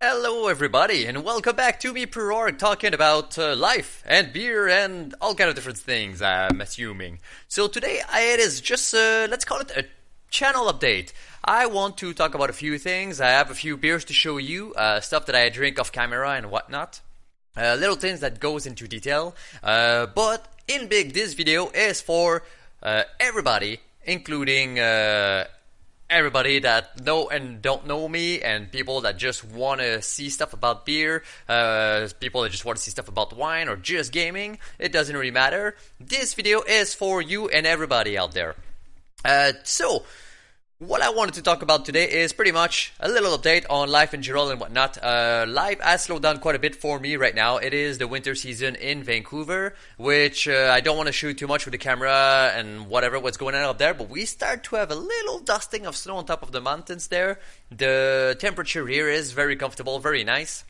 Hello everybody and welcome back to me Purorg talking about life and beer and all kind of different things, I'm assuming. So today it is just, let's call it a channel update. I want to talk about a few things. I have a few beers to show you, stuff that I drink off camera and whatnot. Little things that goes into detail. But in big, this video is for everybody, including everybody that know and don't know me, and people that just want to see stuff about beer, people that just want to see stuff about wine or just gaming. It doesn't really matter. This video is for you and everybody out there. So what I wanted to talk about today is pretty much a little update on life in general and whatnot. Life has slowed down quite a bit for me right now. It is the winter season in Vancouver, which I don't want to shoot too much with the camera and what's going on up there, but we start to have a little dusting of snow on top of the mountains there. The temperature here is very comfortable, very nice.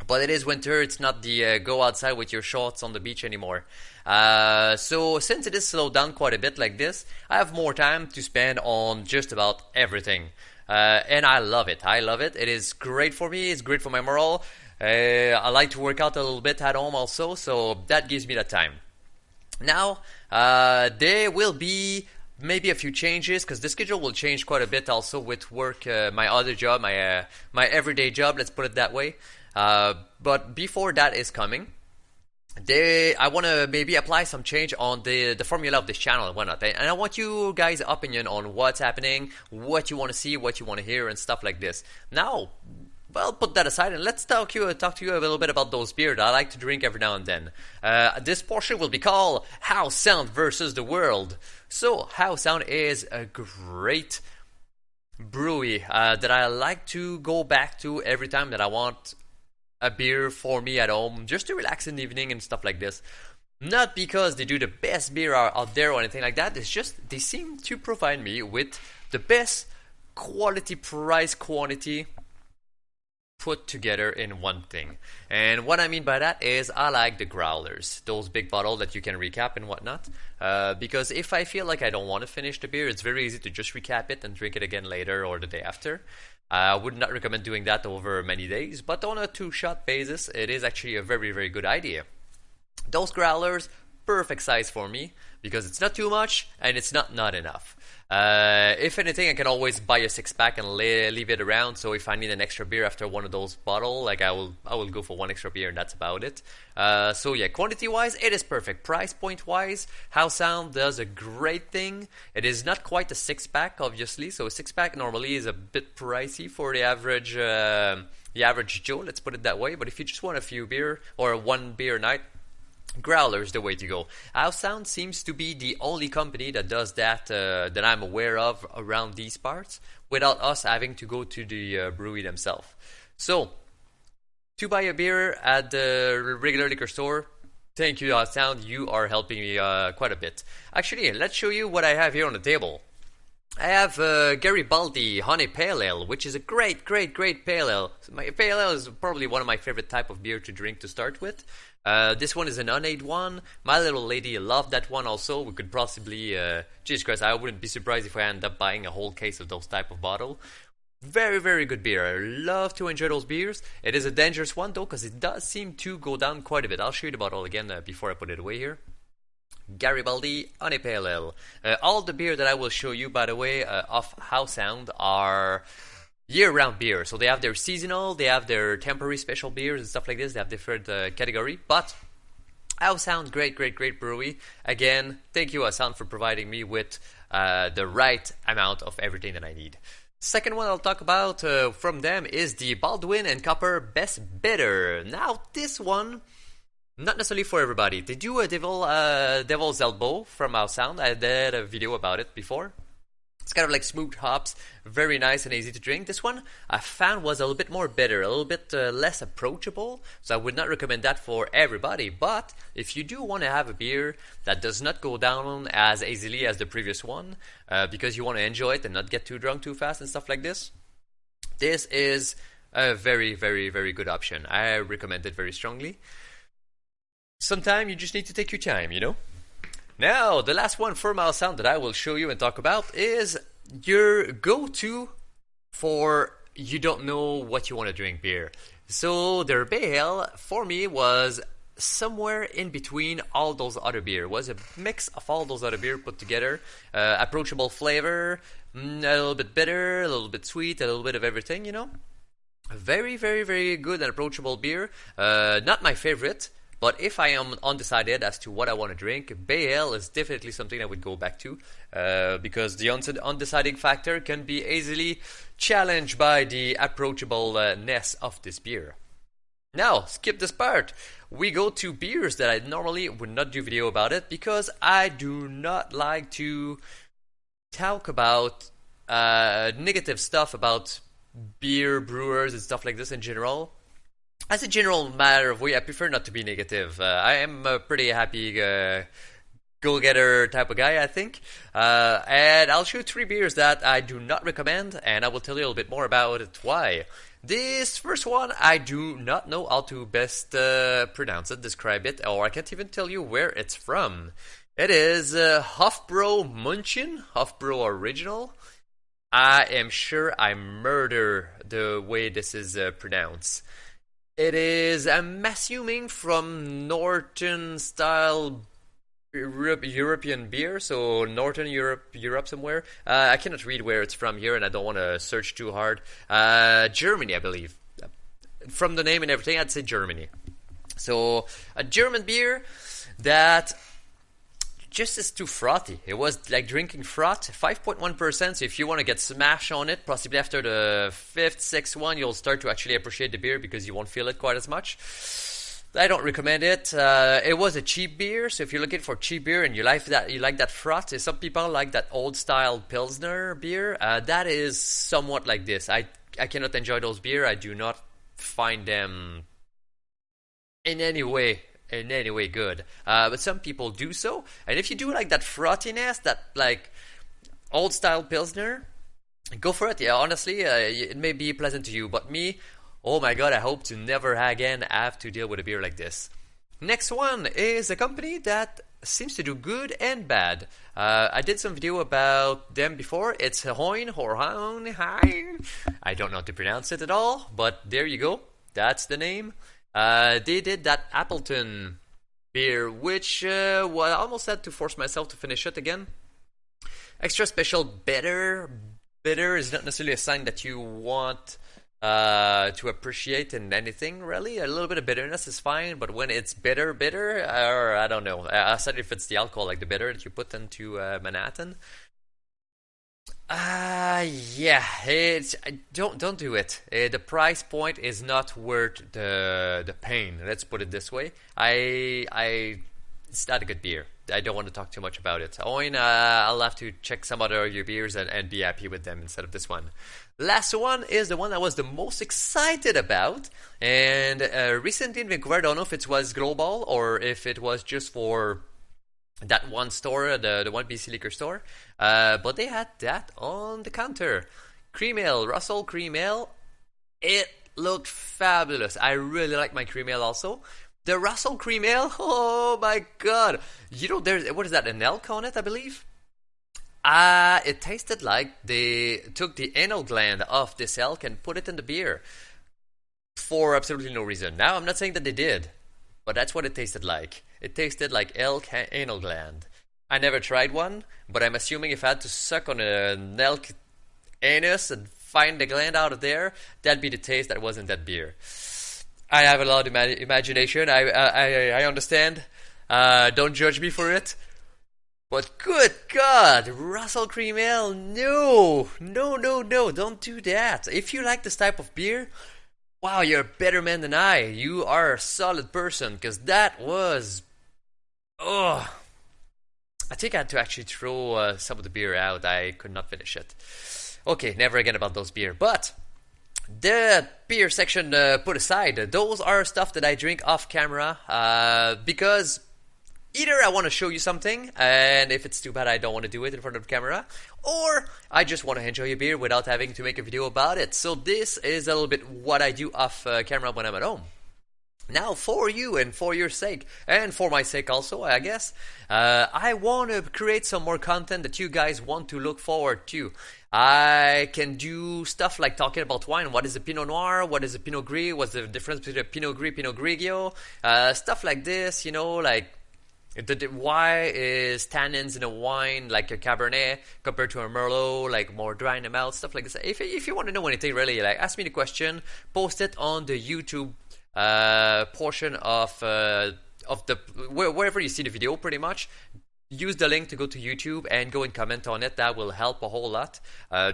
But it is winter, it's not the go outside with your shorts on the beach anymore. So since it is slowed down quite a bit like this, I have more time to spend on just about everything. And I love it. I love it. It is great for me. It's great for my morale. I like to work out a little bit at home also, so that gives me that time. Now, there will be maybe a few changes, because the schedule will change quite a bit also with work, my other job, my everyday job, let's put it that way. But before that is coming, I want to maybe apply some change on the formula of this channel and whatnot. And I want you guys' opinion on what's happening, what you want to see, what you want to hear, and stuff like this. Now, well, put that aside and let's talk to you a little bit about those beers I like to drink every now and then. This portion will be called House Sound versus the World. So, House Sound is a great brewery that I like to go back to every time that I want a beer for me at home, just to relax in the evening and stuff like this. Not because they do the best beer out there or anything like that, it's just they seem to provide me with the best quality, price, quantity put together in one thing. And what I mean by that is I like the growlers, those big bottles that you can recap and whatnot, because if I feel like I don't want to finish the beer, it's very easy to just recap it and drink it again later or the day after. I would not recommend doing that over many days, but on a 2-shot basis, it is actually a very, very good idea. Those growlers, perfect size for me, because it's not too much and it's not enough. If anything, I can always buy a 6-pack and leave it around, so if I need an extra beer after one of those bottles, like I will go for one extra beer and that's about it. So yeah, quantity-wise, it is perfect. Price point-wise, House Sound does a great thing. It is not quite a 6-pack, obviously, so a 6-pack normally is a bit pricey for the average Joe, let's put it that way, but if you just want a few beer, or one beer a night, growler's the way to go. House Sound seems to be the only company that does that that I'm aware of around these parts, without us having to go to the brewery themselves. So, to buy a beer at the regular liquor store, thank you House Sound, you are helping me quite a bit. Actually, let's show you what I have here on the table. I have Garibaldi Honey Pale Ale, which is a great pale ale. My pale ale is probably one of my favorite type of beer to drink to start with. This one is an unaged one. My little lady loved that one also. We could possibly, Jesus Christ, I wouldn't be surprised if I end up buying a whole case of those type of bottle. Very, very good beer. I love to enjoy those beers. It is a dangerous one though, because it does seem to go down quite a bit. I'll show you the bottle again before I put it away here. Garibaldi Honey Pale Ale. All the beer that I will show you, by the way, of House Sound are year-round beer. So they have their seasonal, they have their temporary special beers and stuff like this. They have different category. But House Sound, great brewery. Again, thank you House Sound for providing me with the right amount of everything that I need. Second one I'll talk about from them is the Baldwin and Copper Best Bitter. Now this one, not necessarily for everybody. They do a Devil's Elbow from House Sound. I did a video about it before. It's kind of like smooth hops, very nice and easy to drink. This one I found was a little bit more bitter, a little bit less approachable, so I would not recommend that for everybody. But if you do want to have a beer that does not go down as easily as the previous one, because you want to enjoy it and not get too drunk too fast and stuff like this, this is a very, very, very good option. I recommend it very strongly. Sometimes you just need to take your time, you know? Now, the last one for House Sound that I will show you and talk about is your go-to for you don't know what you want to drink beer. So their ale for me was somewhere in between all those other beer. It was a mix of all those other beer put together. Approachable flavor, a little bit bitter, a little bit sweet, a little bit of everything, you know. A very, very, very good and approachable beer. Not my favorite, but if I am undecided as to what I want to drink, Bay Ale is definitely something I would go back to, because the undeciding factor can be easily challenged by the approachableness of this beer. Now, skip this part. We go to beers that I normally would not do video about it because I do not like to talk about negative stuff about beer brewers and stuff like this in general. As a general matter of way, I prefer not to be negative. I am a pretty happy go-getter type of guy, I think. And I'll show 3 beers that I do not recommend, and I will tell you a little bit more about it why. This first one, I do not know how to best pronounce it, describe it, or I can't even tell you where it's from. It is Hofbräu München, Hofbräu Original. I am sure I murder the way this is pronounced. It is, I'm assuming, from Norton-style European beer, so Northern Europe somewhere. I cannot read where it's from here, and I don't want to search too hard. Germany, I believe. From the name and everything, I'd say Germany. So, a German beer that just is too frothy. It was like drinking froth, 5.1%, so if you want to get smashed on it, possibly after the 5th, 6th one, you'll start to actually appreciate the beer because you won't feel it quite as much. I don't recommend it. It was a cheap beer, so if you're looking for cheap beer and you like that froth, some people like that old style Pilsner beer. That is somewhat like this. I cannot enjoy those beer. I do not find them in any way good. But some people do so. And if you do like that frothiness, that like old style Pilsner, go for it. Yeah, honestly, it may be pleasant to you, but me, oh my god, I hope to never again have to deal with a beer like this. Next one is a company that seems to do good and bad. I did some video about them before. It's Hoin or Hoin. I don't know how to pronounce it at all, but there you go. That's the name. They did that Appleton beer, which I almost had to force myself to finish it again. Extra special bitter. Bitter is not necessarily a sign that you want to appreciate in anything, really. A little bit of bitterness is fine, but when it's bitter, or I don't know. Aside if it's the alcohol, like the bitter that you put into Manhattan. Yeah, don't do it. The price point is not worth the pain. Let's put it this way. It's not a good beer. I don't want to talk too much about it. I'll have to check some other of your beers and be happy with them instead of this one. Last one is the one I was the most excited about, and recently in Vancouver, I don't know if it was global or if it was just for that one store, the one BC liquor store, but they had that on the counter. Cream ale, Russell Cream Ale. It looked fabulous. I really like my cream ale also. The Russell Cream Ale, oh my god. You know, there's, what is that, an elk on it, I believe? It tasted like they took the anal gland of this elk and put it in the beer. For absolutely no reason. Now, I'm not saying that they did, but that's what it tasted like. It tasted like elk anal gland. I never tried one, but I'm assuming if I had to suck on an elk anus and find the gland out of there, that'd be the taste that was in that beer. I have a lot of imagination. I understand. Don't judge me for it. But good God, Russell Cream Ale, no, don't do that. If you like this type of beer, wow, you're a better man than I. You are a solid person, because that was, I think I had to actually throw some of the beer out. I could not finish it. Okay, never again about those beer. But the beer section put aside, those are stuff that I drink off camera because either I want to show you something, and if it's too bad I don't want to do it in front of the camera, or I just want to enjoy a beer without having to make a video about it. So this is a little bit what I do off camera when I'm at home. Now, for you and for your sake, and for my sake also, I guess, I want to create some more content that you guys want to look forward to. I can do stuff like talking about wine. What is a Pinot Noir? What is a Pinot Gris? What's the difference between a Pinot Gris, Pinot Grigio? Stuff like this, you know, like why is tannins in a wine like a Cabernet compared to a Merlot, like more dry in the mouth, stuff like this. If you want to know anything, really, like ask me the question, post it on the YouTube portion of the wherever you see the video, pretty much. Use the link to go to YouTube and go and comment on it. That will help a whole lot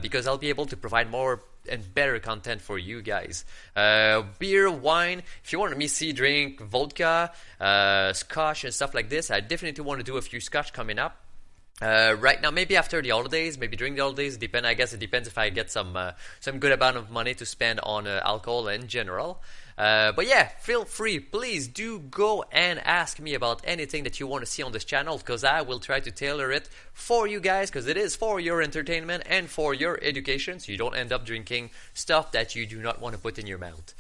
because I'll be able to provide more and better content for you guys. Beer, wine, if you want me see drink vodka, scotch and stuff like this, I definitely want to do a few scotch coming up. Right now, maybe after the holidays, maybe during the holidays, I guess it depends if I get some good amount of money to spend on alcohol in general. But yeah, feel free, please do go and ask me about anything that you want to see on this channel, because I will try to tailor it for you guys, because it is for your entertainment and for your education, so you don't end up drinking stuff that you do not want to put in your mouth.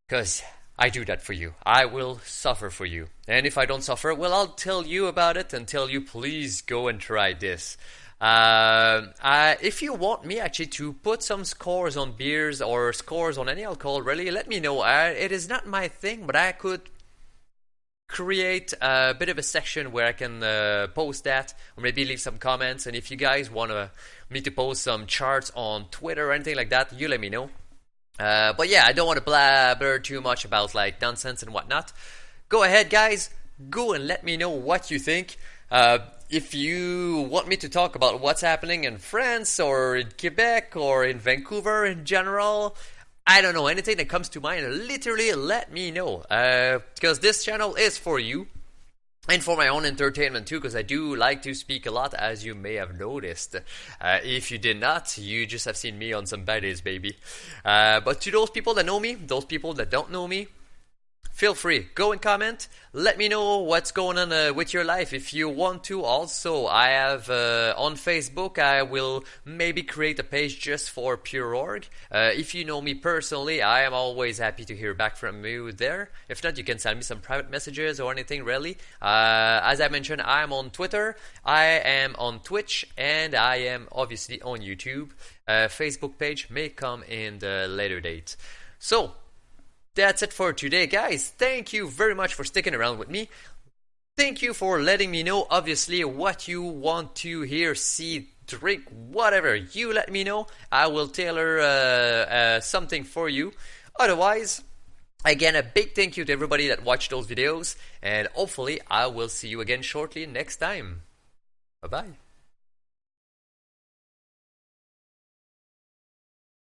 Because I do that for you. I will suffer for you. And if I don't suffer, well, I'll tell you about it and tell you, please go and try this. If you want me actually to put some scores on beers or scores on any alcohol, really, let me know. It is not my thing, but I could create a bit of a section where I can post that, or maybe leave some comments. And if you guys want me to post some charts on Twitter or anything like that, you let me know. But yeah, I don't want to blabber too much about like nonsense and whatnot. Go ahead, guys. Go and let me know what you think. If you want me to talk about what's happening in France or in Quebec or in Vancouver in general, I don't know, anything that comes to mind, literally let me know. Because this channel is for you. And for my own entertainment too, because I do like to speak a lot, as you may have noticed. If you did not, you just have seen me on some bad days, baby. But to those people that know me, those people that don't know me, feel free, go and comment. Let me know what's going on with your life if you want to. Also, I have on Facebook, I will maybe create a page just for Purorg. If you know me personally, I am always happy to hear back from you there. If not, you can send me some private messages or anything, really. As I mentioned, I am on Twitter, I am on Twitch, and I am obviously on YouTube. Facebook page may come in the later date. So, that's it for today, guys. Thank you very much for sticking around with me. Thank you for letting me know, obviously, what you want to hear, see, drink, whatever. You let me know. I will tailor something for you. Otherwise, again, a big thank you to everybody that watched those videos. And hopefully, I will see you again shortly next time. Bye-bye.